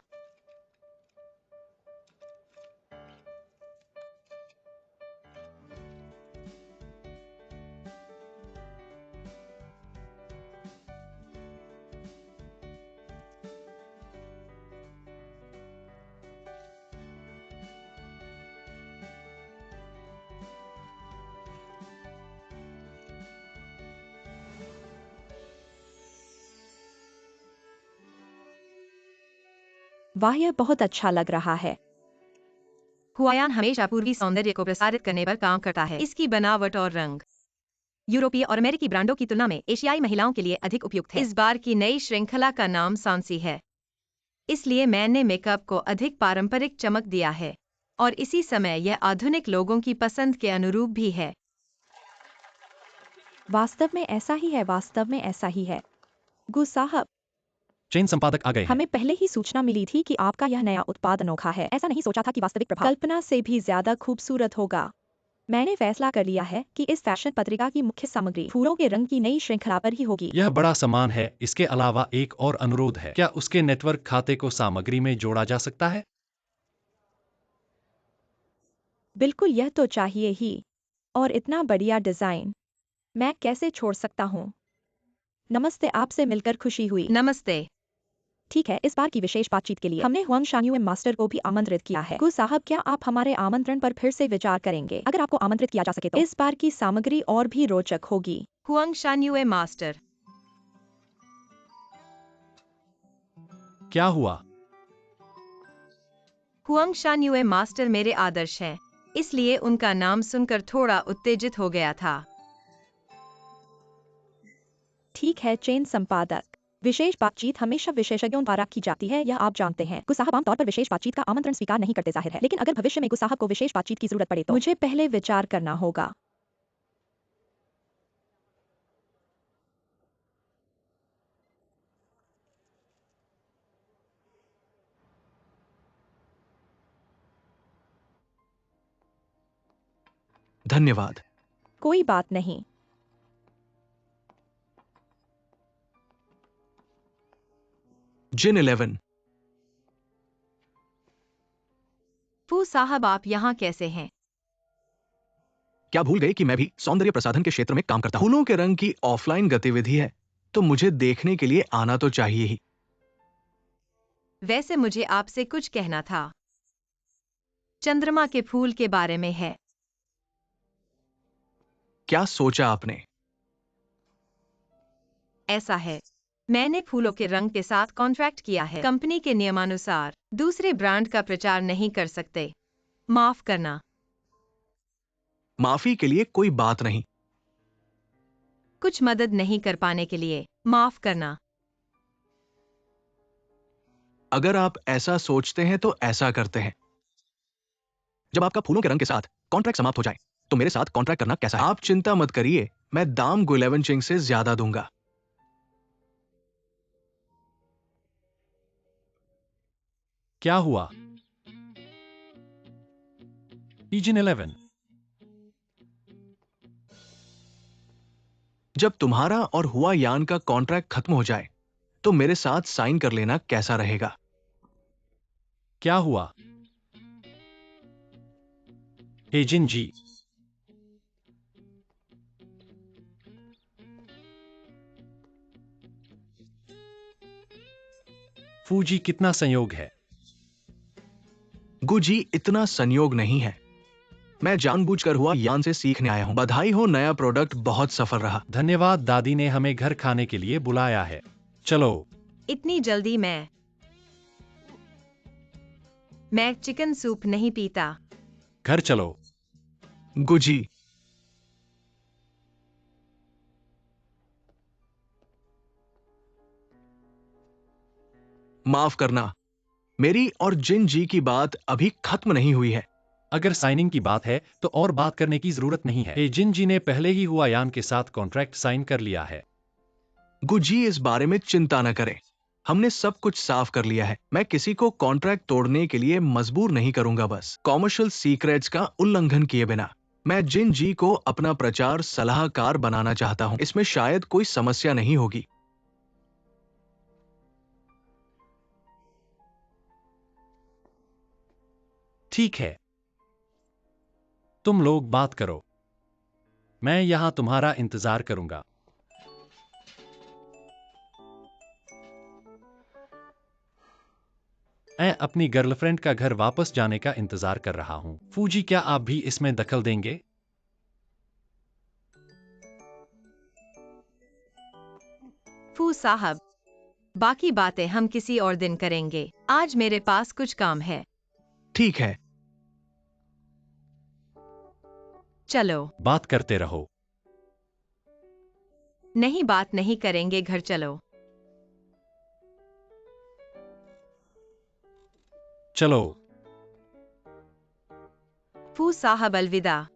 वाह, यह बहुत अच्छा लग रहा है। हुआयान हमेशा पूर्वी सौंदर्य को प्रसारित करने पर काम करता है। इसकी बनावट और रंग यूरोपीय और अमेरिकी ब्रांडों की तुलना में एशियाई महिलाओं के लिए अधिक उपयुक्त है। इस बार की नई श्रृंखला का नाम सांसी है, इसलिए मैंने मेकअप को अधिक पारंपरिक चमक दिया है और इसी समय यह आधुनिक लोगों की पसंद के अनुरूप भी है। वास्तव में ऐसा ही है, वास्तव में ऐसा ही है। गु साहब, चेन संपादक आ गए हैं। हमें पहले ही सूचना मिली थी कि आपका यह नया उत्पाद अनोखा है। ऐसा नहीं सोचा था कि वास्तविक प्रभाव कल्पना से भी ज्यादा खूबसूरत होगा। मैंने फैसला कर लिया है कि इस फैशन पत्रिका की मुख्य सामग्री फूलों के रंग की नई श्रृंखला पर ही होगी। यह बड़ा सामान है। इसके अलावा एक और अनुरोध है, क्या उसके नेटवर्क खाते को सामग्री में जोड़ा जा सकता है? बिल्कुल, यह तो चाहिए ही। और इतना बढ़िया डिजाइन, मैं कैसे छोड़ सकता हूँ। नमस्ते, आपसे मिलकर खुशी हुई। नमस्ते। ठीक है, इस बार की विशेष बातचीत के लिए हमने हुआंग शांगयुए मास्टर को भी आमंत्रित किया है। गु साहब, क्या आप हमारे आमंत्रण पर फिर से विचार करेंगे? अगर आपको आमंत्रित किया जा सके तो इस बार की सामग्री और भी रोचक होगी। Huang Shanyue master. क्या हुआ? हुआंग शान्युए मास्टर मेरे आदर्श हैं, इसलिए उनका नाम सुनकर थोड़ा उत्तेजित हो गया था। ठीक है, चेन संपादक। विशेष बातचीत हमेशा विशेषज्ञों द्वारा की जाती है, यह आप जानते हैं। गु साहब आमतौर पर विशेष बातचीत का आमंत्रण स्वीकार नहीं करते, जाहिर है, लेकिन अगर भविष्य में गु साहब को विशेष बातचीत की जरूरत पड़े तो मुझे पहले विचार करना होगा। धन्यवाद। कोई बात नहीं। जिन 11। फू साहब, आप यहाँ कैसे हैं? क्या भूल गए कि मैं भी सौंदर्य प्रसाधन के क्षेत्र में काम करता हूं? फूलों के रंग की ऑफलाइन गतिविधि है, तो मुझे देखने के लिए आना तो चाहिए ही। वैसे मुझे आपसे कुछ कहना था। चंद्रमा के फूल के बारे में है। क्या सोचा आपने? ऐसा है, मैंने फूलों के रंग के साथ कॉन्ट्रैक्ट किया है। कंपनी के नियमानुसार दूसरे ब्रांड का प्रचार नहीं कर सकते। माफ करना। माफी के लिए कोई बात नहीं। कुछ मदद नहीं कर पाने के लिए माफ करना। अगर आप ऐसा सोचते हैं तो ऐसा करते हैं। जब आपका फूलों के रंग के साथ कॉन्ट्रैक्ट समाप्त हो जाए तो मेरे साथ कॉन्ट्रैक्ट करना कैसा है? आप चिंता मत करिए, मैं दाम गुलेवन चिंग से ज्यादा दूंगा। क्या हुआ? जिन 11। जब तुम्हारा और हुआ यान का कॉन्ट्रैक्ट खत्म हो जाए तो मेरे साथ साइन कर लेना कैसा रहेगा? क्या हुआ? जिन जी। फूजी, कितना संयोग है। गुजी, इतना संयोग नहीं है। मैं जानबूझकर हुआ यान से सीखने आया हूं। बधाई हो, नया प्रोडक्ट बहुत सफल रहा। धन्यवाद, दादी ने हमें घर खाने के लिए बुलाया है। चलो। इतनी जल्दी? मैं चिकन सूप नहीं पीता। घर चलो। गुजी, माफ करना, मेरी और जिन जी की बात अभी खत्म नहीं हुई है। अगर साइनिंग की बात है तो और बात करने की जरूरत नहीं है। जिन जी ने पहले ही हुआ यान के साथ कॉन्ट्रैक्ट साइन कर लिया है। गुजी, इस बारे में चिंता न करें, हमने सब कुछ साफ कर लिया है। मैं किसी को कॉन्ट्रैक्ट तोड़ने के लिए मजबूर नहीं करूंगा, बस कॉमर्शियल सीक्रेट्स का उल्लंघन किए बिना। मैं जिन जी को अपना प्रचार सलाहकार बनाना चाहता हूं, इसमें शायद कोई समस्या नहीं होगी। ठीक है, तुम लोग बात करो, मैं यहां तुम्हारा इंतजार करूंगा। मैं अपनी गर्लफ्रेंड का घर वापस जाने का इंतजार कर रहा हूं। फूजी, क्या आप भी इसमें दखल देंगे? फू साहब, बाकी बातें हम किसी और दिन करेंगे। आज मेरे पास कुछ काम है। ठीक है। चलो। बात करते रहो। नहीं, बात नहीं करेंगे, घर चलो। चलो। फू साहब, अलविदा।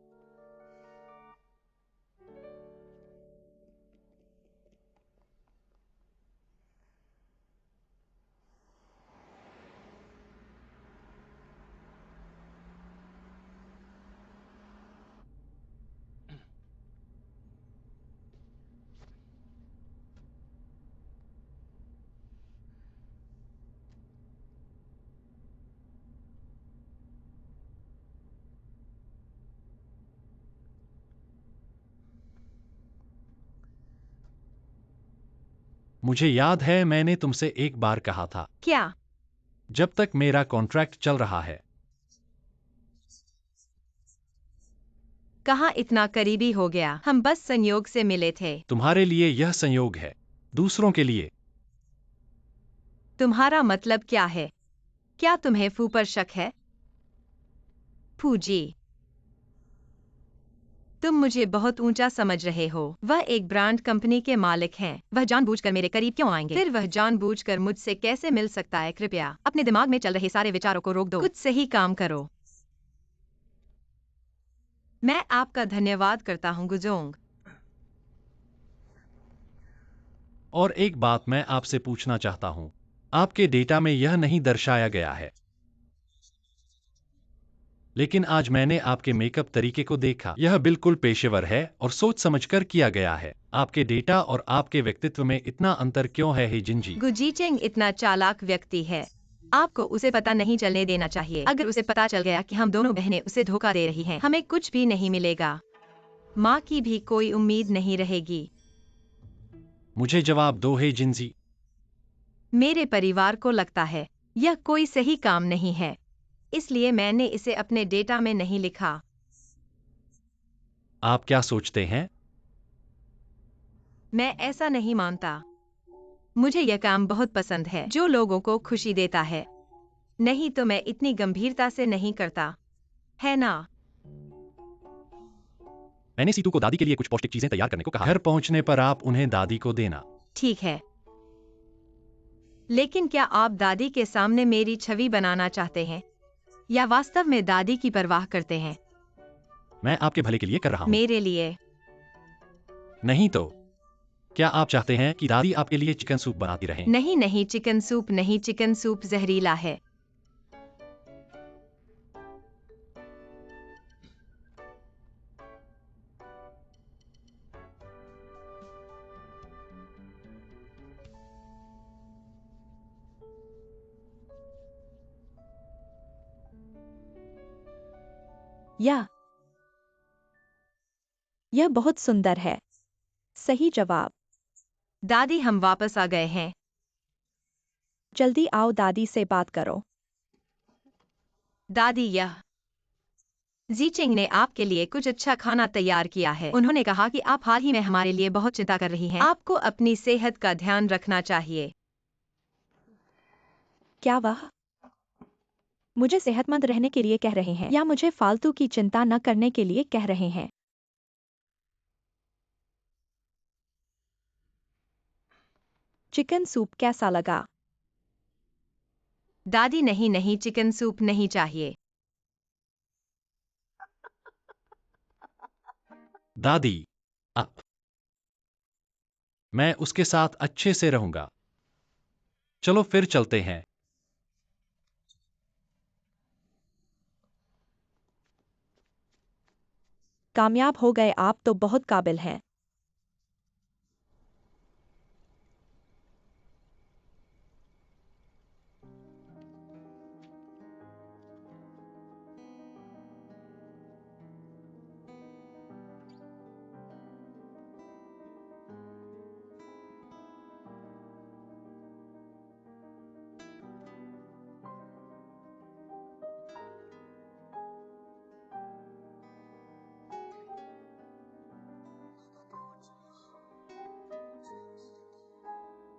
मुझे याद है मैंने तुमसे एक बार कहा था, क्या? जब तक मेरा कॉन्ट्रैक्ट चल रहा है। कहाँ इतना करीबी हो गया, हम बस संयोग से मिले थे। तुम्हारे लिए यह संयोग है, दूसरों के लिए। तुम्हारा मतलब क्या है? क्या तुम्हें फू पर शक है? फू जी, तुम मुझे बहुत ऊंचा समझ रहे हो। वह एक ब्रांड कंपनी के मालिक हैं। वह जानबूझकर मेरे करीब क्यों आएंगे? फिर वह जानबूझकर मुझसे कैसे मिल सकता है? कृपया अपने दिमाग में चल रहे सारे विचारों को रोक दो, कुछ सही काम करो। मैं आपका धन्यवाद करता हूँ गुजोंग। और एक बात मैं आपसे पूछना चाहता हूं, आपके डेटा में यह नहीं दर्शाया गया है, लेकिन आज मैंने आपके मेकअप तरीके को देखा। यह बिल्कुल पेशेवर है और सोच समझकर किया गया है। आपके डेटा और आपके व्यक्तित्व में इतना अंतर क्यों है, हे जिंजी? गुजीचेंग इतना चालाक व्यक्ति है, आपको उसे पता नहीं चलने देना चाहिए। अगर उसे पता चल गया कि हम दोनों बहनें उसे धोखा दे रही हैं, हमें कुछ भी नहीं मिलेगा। माँ की भी कोई उम्मीद नहीं रहेगी। मुझे जवाब दो, हे जिंजी। मेरे परिवार को लगता है यह कोई सही काम नहीं है, इसलिए मैंने इसे अपने डेटा में नहीं लिखा। आप क्या सोचते हैं? मैं ऐसा नहीं मानता। मुझे यह काम बहुत पसंद है जो लोगों को खुशी देता है। नहीं तो मैं इतनी गंभीरता से नहीं करता, है ना? मैंने सीतू को दादी के लिए कुछ पौष्टिक चीजें तैयार करने को कहा। घर पहुंचने पर आप उन्हें दादी को देना। ठीक है, लेकिन क्या आप दादी के सामने मेरी छवि बनाना चाहते हैं या वास्तव में दादी की परवाह करते हैं? मैं आपके भले के लिए कर रहा हूं। मेरे लिए? नहीं तो क्या आप चाहते हैं कि दादी आपके लिए चिकन सूप बनाती रहे? नहीं नहीं, चिकन सूप नहीं, चिकन सूप जहरीला है। यह बहुत सुंदर है। सही जवाब। दादी, हम वापस आ गए हैं। जल्दी आओ, दादी से बात करो। दादी, यह जीचिंग ने आपके लिए कुछ अच्छा खाना तैयार किया है। उन्होंने कहा कि आप हाल ही में हमारे लिए बहुत चिंता कर रही हैं। आपको अपनी सेहत का ध्यान रखना चाहिए। क्या वह मुझे सेहतमंद रहने के लिए कह रहे हैं या मुझे फालतू की चिंता न करने के लिए कह रहे हैं? चिकन सूप कैसा लगा? दादी, नहीं नहीं, चिकन सूप नहीं चाहिए। दादी, आप। मैं उसके साथ अच्छे से रहूंगा। चलो फिर चलते हैं। कामयाब हो गए, आप तो बहुत काबिल हैं।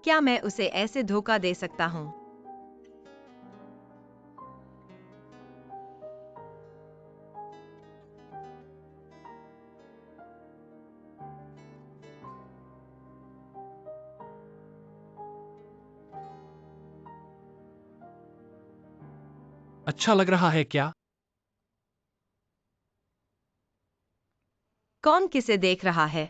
क्या मैं उसे ऐसे धोखा दे सकता हूँ? अच्छा लग रहा है क्या? कौन किसे देख रहा है?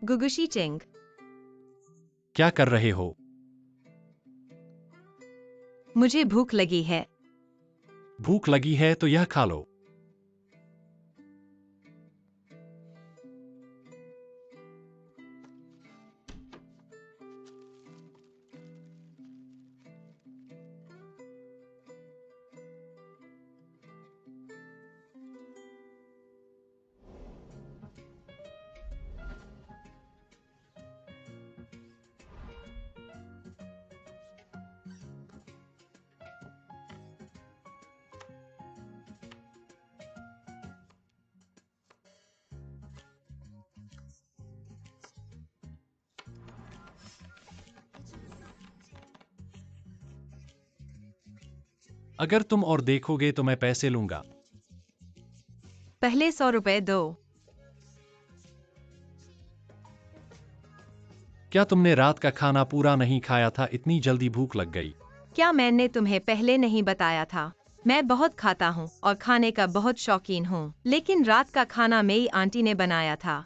गुगुशी चिंग। क्या कर रहे हो? मुझे भूख लगी है। भूख लगी है तो यह खा लो। अगर तुम और देखोगे तो मैं पैसे लूंगा। पहले 100 रुपए दो। क्या तुमने रात का खाना पूरा नहीं खाया था? इतनी जल्दी भूख लग गई। क्या मैंने तुम्हें पहले नहीं बताया था? मैं बहुत खाता हूँ और खाने का बहुत शौकीन हूँ, लेकिन रात का खाना मेरी आंटी ने बनाया था।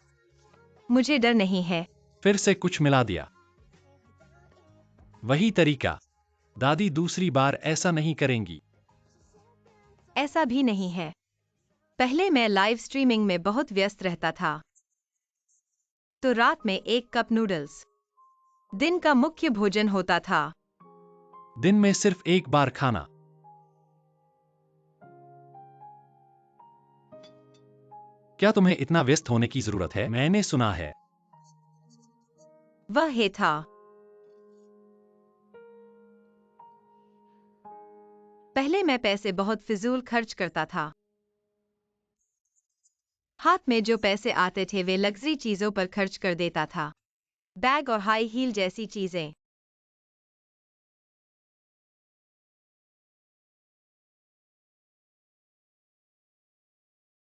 मुझे डर नहीं है। फिर से कुछ मिला दिया। वही तरीका। दादी दूसरी बार ऐसा नहीं करेंगी। ऐसा भी नहीं है। पहले मैं लाइव स्ट्रीमिंग में बहुत व्यस्त रहता था, तो रात में 1 कप नूडल्स दिन का मुख्य भोजन होता था। दिन में सिर्फ एक बार खाना। क्या तुम्हें इतना व्यस्त होने की जरूरत है? मैंने सुना है। वह है था। पहले मैं पैसे बहुत फिजूल खर्च करता था। हाथ में जो पैसे आते थे वे लग्जरी चीजों पर खर्च कर देता था। बैग और हाई हील जैसी चीजें।